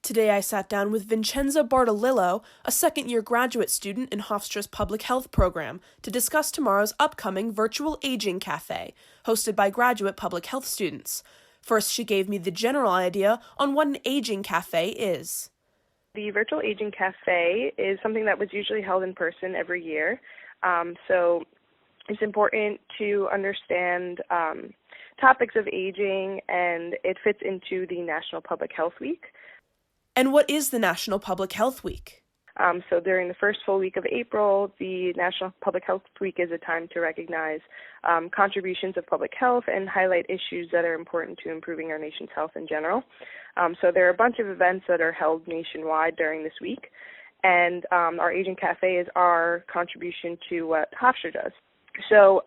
Today I sat down with Vincenza Bartolillo, a second-year graduate student in Hofstra's Public Health program, to discuss tomorrow's upcoming Virtual Aging Cafe, hosted by graduate public health students. First, she gave me the general idea on what an aging cafe is. The Virtual Aging Cafe is something that was usually held in person every year. So it's important to understand topics of aging, and it fits into the National Public Health Week. And what is the National Public Health Week? So during the first full week of April, the National Public Health Week is a time to recognize contributions of public health and highlight issues that are important to improving our nation's health in general. So there are a bunch of events that are held nationwide during this week, and our Aging Cafe is our contribution to what Hofstra does. So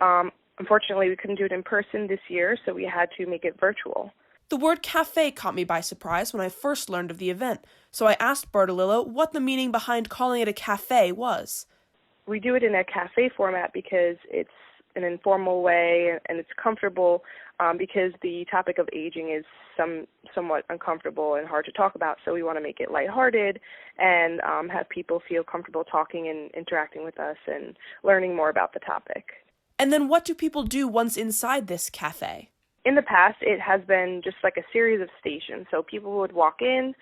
unfortunately, we couldn't do it in person this year, so we had to make it virtual. The word cafe caught me by surprise when I first learned of the event, so I asked Bartolillo what the meaning behind calling it a cafe was. We do it in a cafe format because it's an informal way and it's comfortable because the topic of aging is somewhat uncomfortable and hard to talk about, so we want to make it lighthearted and have people feel comfortable talking and interacting with us and learning more about the topic. And then what do people do once inside this cafe? In the past, it has been just like a series of stations. So people would walk in,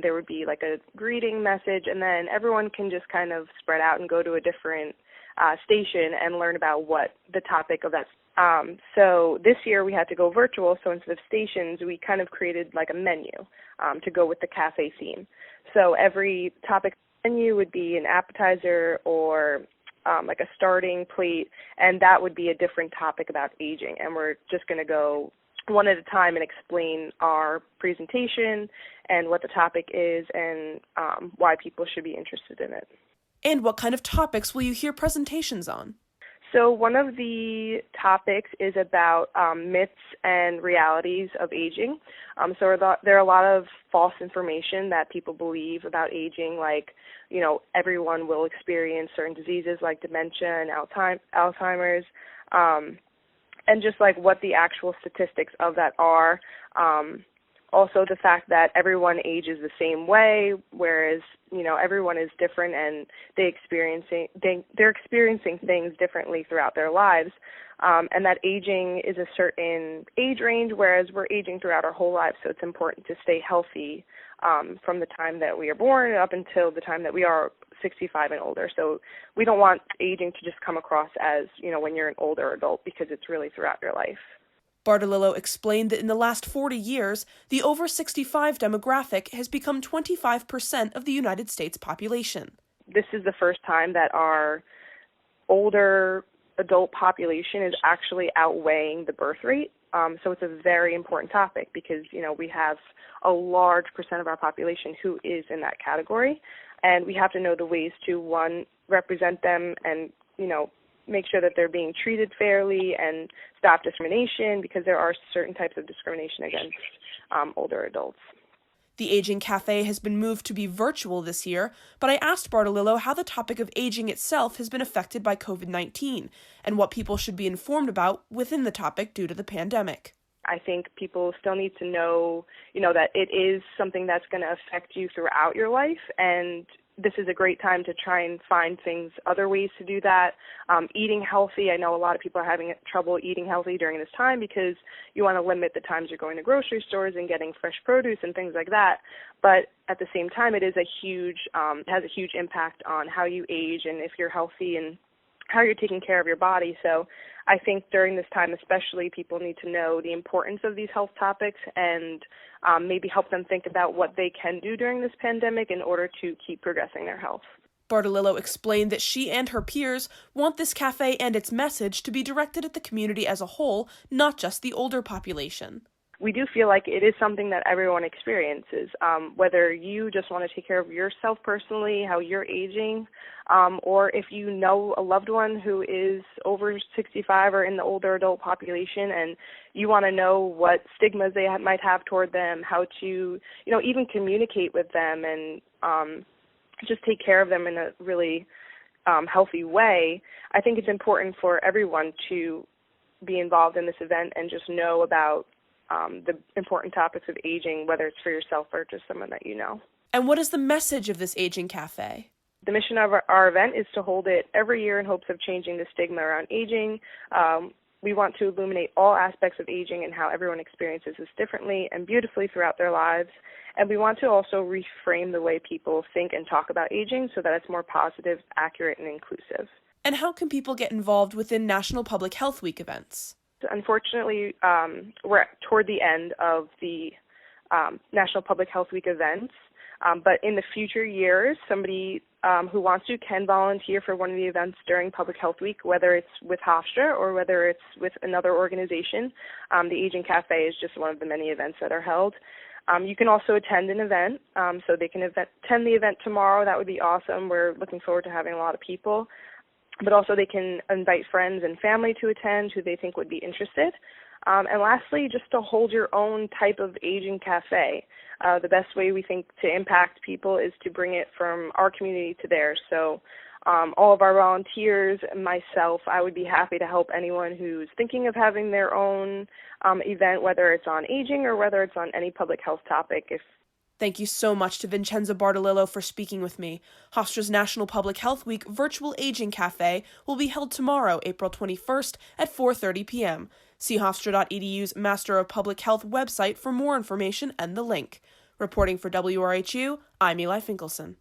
there would be like a greeting message, and then everyone can just kind of spread out and go to a different station and learn about what the topic of that. So this year we had to go virtual, so instead of stations, we kind of created like a menu to go with the cafe theme. So every topic menu would be an appetizer or like a starting plate, and that would be a different topic about aging. And we're just going to go one at a time and explain our presentation and what the topic is and why people should be interested in it. And what kind of topics will you hear presentations on? So one of the topics is about myths and realities of aging. So there are a lot of false information that people believe about aging, like, everyone will experience certain diseases like dementia and Alzheimer's, and just like what the actual statistics of that are. Also the fact that everyone ages the same way, whereas, everyone is different and they're experiencing things differently throughout their lives, and that aging is a certain age range, whereas we're aging throughout our whole lives, so it's important to stay healthy from the time that we are born up until the time that we are 65 and older. So we don't want aging to just come across as, when you're an older adult, because it's really throughout your life. Bartolillo explained that in the last 40 years, the over 65 demographic has become 25% of the United States population. This is the first time that our older adult population is actually outweighing the birth rate. So it's a very important topic because, we have a large percent of our population who is in that category. And we have to know the ways to, one, represent them and, make sure that they're being treated fairly and stop discrimination, because there are certain types of discrimination against older adults. The Aging Cafe has been moved to be virtual this year, but I asked Bartolillo how the topic of aging itself has been affected by COVID-19 and what people should be informed about within the topic due to the pandemic. I think people still need to know, that it is something that's going to affect you throughout your life, and this is a great time to try and find other ways to do that. Eating healthy, I know a lot of people are having trouble eating healthy during this time because you want to limit the times you're going to grocery stores and getting fresh produce and things like that. But at the same time, it is has a huge impact on how you age and if you're healthy and how you're taking care of your body. So I think during this time especially, people need to know the importance of these health topics and maybe help them think about what they can do during this pandemic in order to keep progressing their health. Bartolillo explained that she and her peers want this cafe and its message to be directed at the community as a whole, not just the older population. We do feel like it is something that everyone experiences, whether you just want to take care of yourself personally, how you're aging, or if you know a loved one who is over 65 or in the older adult population and you want to know what stigmas they might have toward them, how to, even communicate with them and just take care of them in a really healthy way. I think it's important for everyone to be involved in this event and just know about the important topics of aging, whether it's for yourself or just someone that you know. And what is the message of this Aging Cafe? The mission of our event is to hold it every year in hopes of changing the stigma around aging. We want to illuminate all aspects of aging and how everyone experiences this differently and beautifully throughout their lives. And we want to also reframe the way people think and talk about aging so that it's more positive, accurate, and inclusive. And how can people get involved within National Public Health Week events? Unfortunately, we're toward the end of the National Public Health Week events, but in the future years, somebody who wants to can volunteer for one of the events during Public Health Week, whether it's with Hofstra or whether it's with another organization. The Aging Cafe is just one of the many events that are held. You can also attend an event, so they can attend the event tomorrow. That would be awesome. We're looking forward to having a lot of people. But also they can invite friends and family to attend who they think would be interested. And lastly, just to hold your own type of aging cafe. The best way we think to impact people is to bring it from our community to theirs. So all of our volunteers and myself, I would be happy to help anyone who's thinking of having their own event, whether it's on aging or whether it's on any public health topic. Thank you so much to Vincenza Bartolillo for speaking with me. Hofstra's National Public Health Week Virtual Aging Cafe will be held tomorrow, April 21st at 4:30 p.m. See hofstra.edu's Master of Public Health website for more information and the link. Reporting for WRHU, I'm Eli Finkelson.